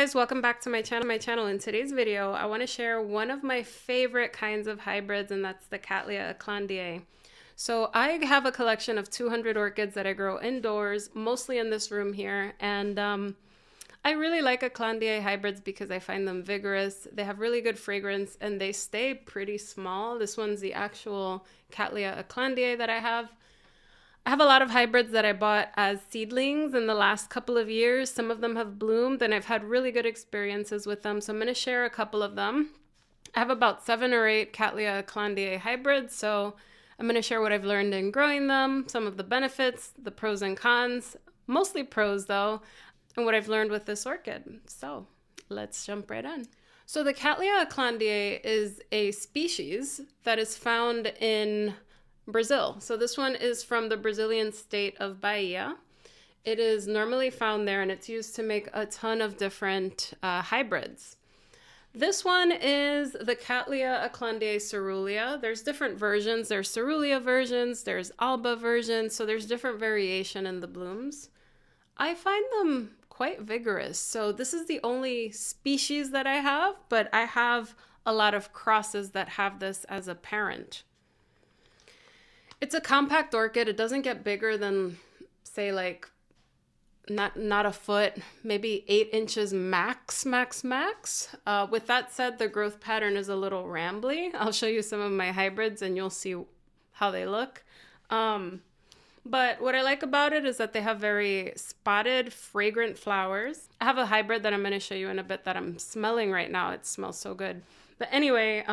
guys, welcome back to my channel. In today's video, I want to share one of my favorite kinds of hybrids, and that's the Cattleya Aclandiae. So I have a collection of 200 orchids that I grow indoors, mostly in this room here, and I really like Aclandiae hybrids because I find them vigorous. They have really good fragrance and they stay pretty small. This one's the actual Cattleya Aclandiae that I have. I have a lot of hybrids that I bought as seedlings in the last couple of years. Some of them have bloomed and I've had really good experiences with them. So I'm going to share a couple of them. I have about 7 or 8 Cattleya Aclandiae hybrids. So I'm going to share what I've learned in growing them, some of the benefits, the pros and cons, mostly pros though, and what I've learned with this orchid. So let's jump right in. So the Cattleya Aclandiae is a species that is found in Brazil. So this one is from the Brazilian state of Bahia. It is normally found there and it's used to make a ton of different hybrids. This one is the Cattleya Aclandiae caerulea. There's different versions. There's caerulea versions, there's alba versions, so there's different variation in the blooms. I find them quite vigorous. So this is the only species that I have, but I have a lot of crosses that have this as a parent. It's a compact orchid. It doesn't get bigger than, say, like not a foot, maybe 8 inches max. With that said, the growth pattern is a little rambly. I'll show you some of my hybrids and you'll see how they look. But what I like about it is that they have very spotted, fragrant flowers. I have a hybrid that I'm going to show you in a bit that I'm smelling right now. It smells so good. But anyway,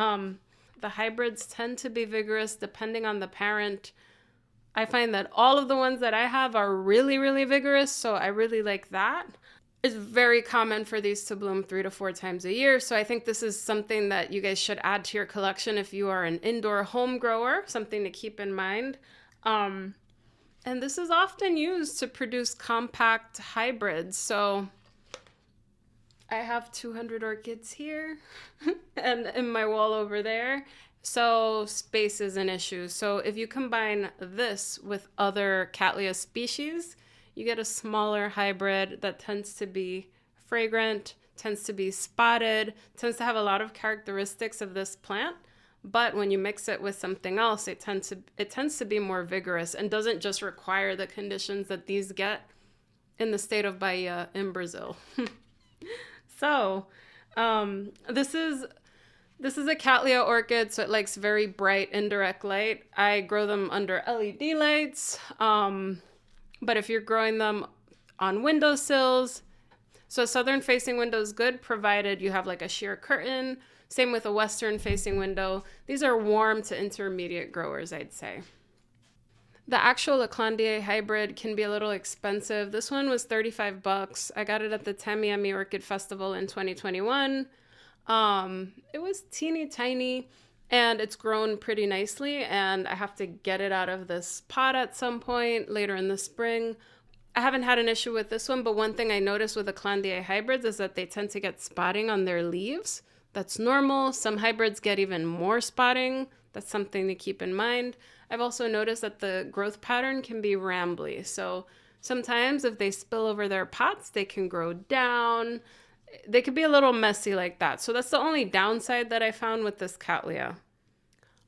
the hybrids tend to be vigorous depending on the parent. I find that all of the ones that I have are really, really vigorous, so I really like that. It's very common for these to bloom 3 to 4 times a year, so I think this is something that you guys should add to your collection if you are an indoor home grower, something to keep in mind. And this is often used to produce compact hybrids, so I have 200 orchids here and in my wall over there. So space is an issue. So if you combine this with other Cattleya species, you get a smaller hybrid that tends to be fragrant, tends to be spotted, tends to have a lot of characteristics of this plant. But when you mix it with something else, it tends to be more vigorous and doesn't just require the conditions that these get in the state of Bahia in Brazil. So this is a Cattleya orchid, so it likes very bright indirect light. I grow them under LED lights, but if you're growing them on windowsills, so a southern facing window is good provided you have like a sheer curtain. Same with a western facing window. These are warm to intermediate growers, I'd say. The actual Aclandiae hybrid can be a little expensive. This one was 35 bucks. I got it at the Tamiami Orchid Festival in 2021. It was teeny tiny and it's grown pretty nicely and I have to get it out of this pot at some point later in the spring. I haven't had an issue with this one, but one thing I noticed with Aclandiae hybrids is that they tend to get spotting on their leaves. That's normal. Some hybrids get even more spotting. That's something to keep in mind. I've also noticed that the growth pattern can be rambly. So sometimes if they spill over their pots, they can grow down. They could be a little messy like that. So that's the only downside that I found with this Cattleya.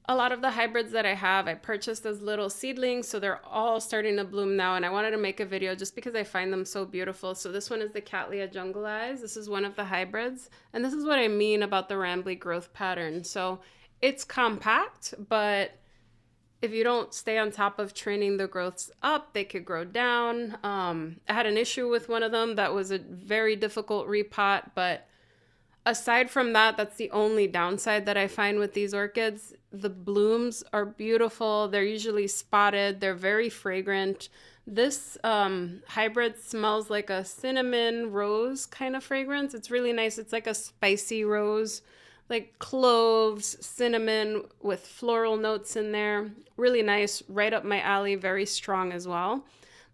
A lot of the hybrids that I have, I purchased as little seedlings, so they're all starting to bloom now, and I wanted to make a video just because I find them so beautiful. So this one is the Cattleya Jungle Eyes. This is one of the hybrids, and this is what I mean about the rambly growth pattern. So it's compact, but if you don't stay on top of training the growths up, they could grow down. I had an issue with one of them that was a very difficult repot, but aside from that, that's the only downside that I find with these orchids. The blooms are beautiful. They're usually spotted. They're very fragrant. This hybrid smells like a cinnamon rose kind of fragrance. It's really nice. It's like a spicy rose, like cloves, cinnamon with floral notes in there. Really nice, right up my alley, very strong as well.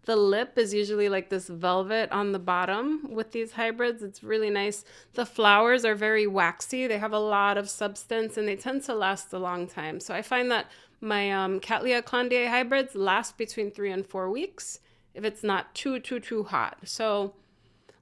The lip is usually like this velvet on the bottom with these hybrids. It's really nice. The flowers are very waxy. They have a lot of substance and they tend to last a long time. So I find that my Cattleya Aclandiae hybrids last between 3 and 4 weeks if it's not too hot. So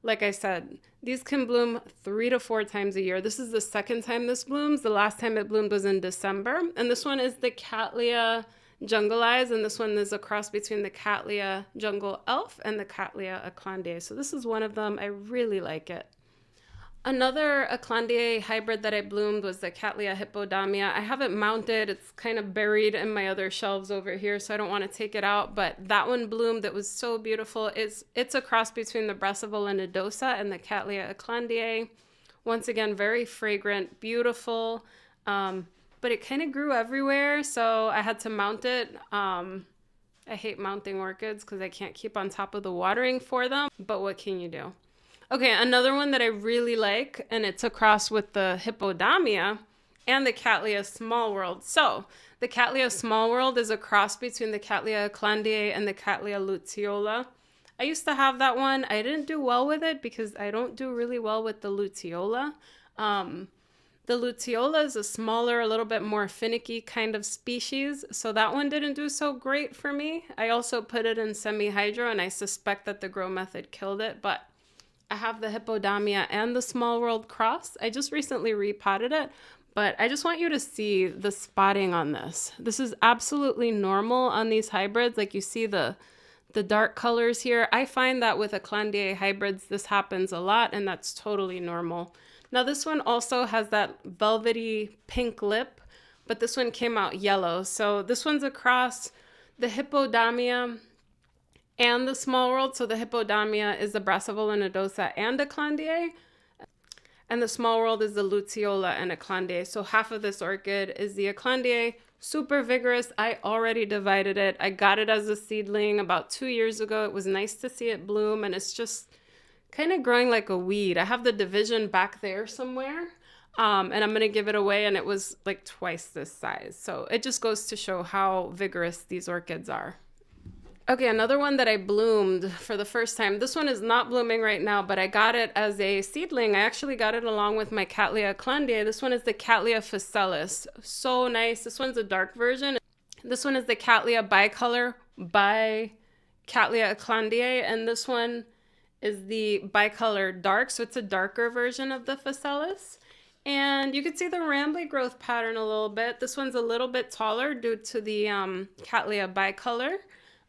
like I said, These can bloom 3 to 4 times a year. This is the second time this blooms. The last time it bloomed was in December. And this one is the Cattleya Jungle Eyes, and this one is a cross between the Cattleya Jungle Elf and the Cattleya Aclandiae. So this is one of them. I really like it. Another Aclandiae hybrid that I bloomed was the Cattleya Hippodamia. I have it mounted. It's kind of buried in my other shelves over here, so I don't want to take it out. But that one bloomed. It was so beautiful. It's a cross between the Brassavola nodosa and the Cattleya Aclandiae. Once again, very fragrant, beautiful. But it kind of grew everywhere, so I had to mount it. I hate mounting orchids because I can't keep on top of the watering for them. But what can you do? Okay, another one that I really like, and it's a cross with the Hippodamia and the Cattleya Small World. So the Cattleya Small World is a cross between the Cattleya Aclandiae and the Cattleya luteola. I used to have that one. I didn't do well with it because I don't do really well with the luteola. The luteola is a smaller, a little bit more finicky kind of species, so that one didn't do so great for me. I also put it in semi-hydro, and I suspect that the grow method killed it, but I have the Hippodamia and the Small World cross. I just recently repotted it, but I just want you to see the spotting on this. This is absolutely normal on these hybrids. Like you see the dark colors here. I find that with Aclandiae hybrids, this happens a lot, and that's totally normal. Now this one also has that velvety pink lip, but this one came out yellow. So this one's across the Hippodamia and the Small World. So the Hippodamia is the Brassavola nodosa and Aclandiae, and the Small World is the luteola and Aclandiae. So half of this orchid is the Aclandiae. Super vigorous. I already divided it. I got it as a seedling about 2 years ago. It was nice to see it bloom, and it's just kind of growing like a weed. I have the division back there somewhere, and I'm going to give it away, and it was like twice this size. So it just goes to show how vigorous these orchids are. Okay, another one that I bloomed for the first time. This one is not blooming right now, but I got it as a seedling. I actually got it along with my Cattleya Aclandiae. This one is the Cattleya Phacelis. So nice. This one's a dark version. This one is the Cattleya Bicolor by Cattleya Aclandiae, and this one is the Bicolor Dark, so it's a darker version of the Phacelis. And you can see the rambly growth pattern a little bit. This one's a little bit taller due to the Cattleya Bicolor.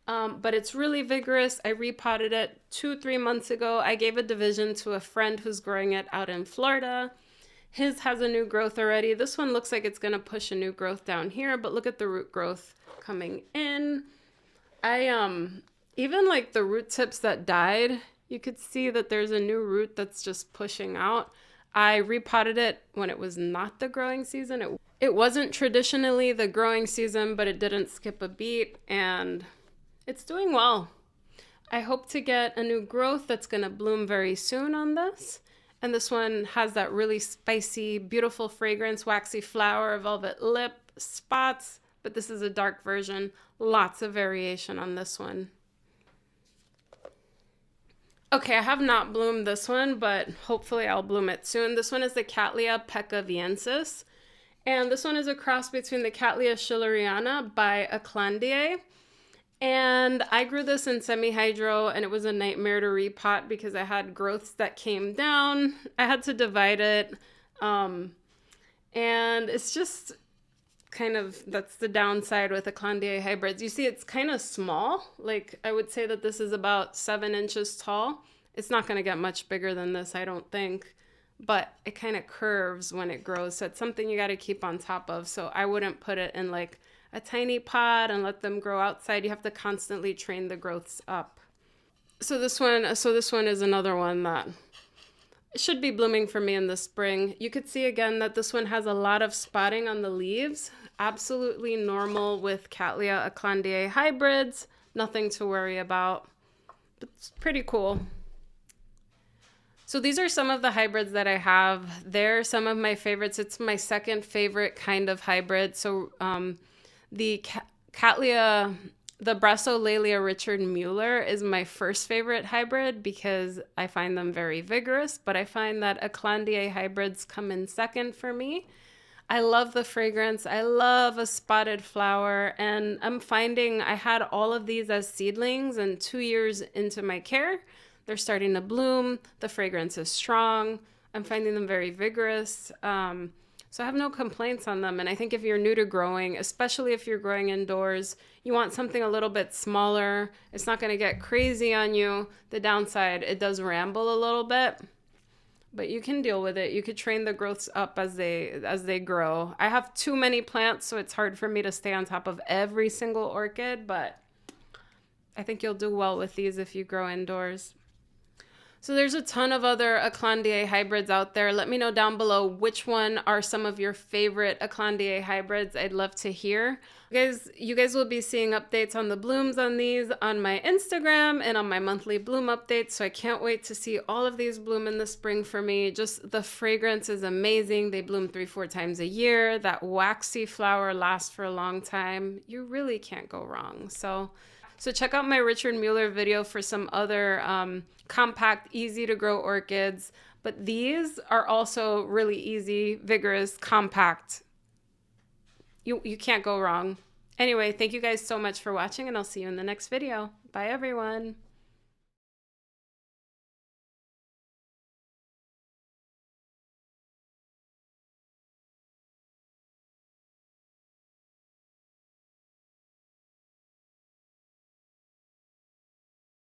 But it's really vigorous. I repotted it 2-3 months ago. I gave a division to a friend who's growing it out in Florida. His has a new growth already. This one looks like it's going to push a new growth down here, but look at the root growth coming in. Even like the root tips that died, you could see that there's a new root that's just pushing out. I repotted it when it was not the growing season. It wasn't traditionally the growing season, but it didn't skip a beat, and it's doing well. I hope to get a new growth that's going to bloom very soon on this. And this one has that really spicy, beautiful fragrance, waxy flower, velvet lip, spots, but this is a dark version. Lots of variation on this one. Okay, I have not bloomed this one, but hopefully I'll bloom it soon. This one is the Cattleya peccaviensis, and this one is a cross between the Cattleya schilleriana by Aclandiae. And I grew this in semi-hydro, and it was a nightmare to repot because I had growths that came down. I had to divide it, and it's just kind of, that's the downside with Aclandiae hybrids. You see, it's kind of small. Like, I would say that this is about 7 inches tall. It's not going to get much bigger than this, I don't think, but it kind of curves when it grows. So it's something you got to keep on top of. So I wouldn't put it in like a tiny pot and let them grow outside. You have to constantly train the growths up. So this one is another one that should be blooming for me in the spring. You could see again that this one has a lot of spotting on the leaves. Absolutely normal with Cattleya Aclandiae hybrids. Nothing to worry about. It's pretty cool. So these are some of the hybrids that I have. They're some of my favorites. It's my second favorite kind of hybrid. So the Cattleya, the Brassolalia Richard Mueller is my first favorite hybrid because I find them very vigorous, but I find that Aclandiae hybrids come in second for me. I love the fragrance. I love a spotted flower, and I'm finding I had all of these as seedlings, and 2 years into my care, They're starting to bloom. The fragrance is strong. I'm finding them very vigorous. So I have no complaints on them. And I think if you're new to growing, especially if you're growing indoors, you want something a little bit smaller. It's not going to get crazy on you. The downside, it does ramble a little bit, but you can deal with it. You could train the growths up as they grow. I have too many plants, so it's hard for me to stay on top of every single orchid, but I think you'll do well with these if you grow indoors. So there's a ton of other Aclandiae hybrids out there. Let me know down below which one are some of your favorite Aclandiae hybrids. I'd love to hear. You guys will be seeing updates on the blooms on these on my Instagram and on my monthly bloom updates. So I can't wait to see all of these bloom in the spring for me. Just the fragrance is amazing. They bloom 3-4 times a year. That waxy flower lasts for a long time. You really can't go wrong. So check out my Richard Mueller video for some other compact, easy to grow orchids. But these are also really easy, vigorous, compact. You can't go wrong. Anyway, thank you guys so much for watching, and I'll see you in the next video. Bye, everyone.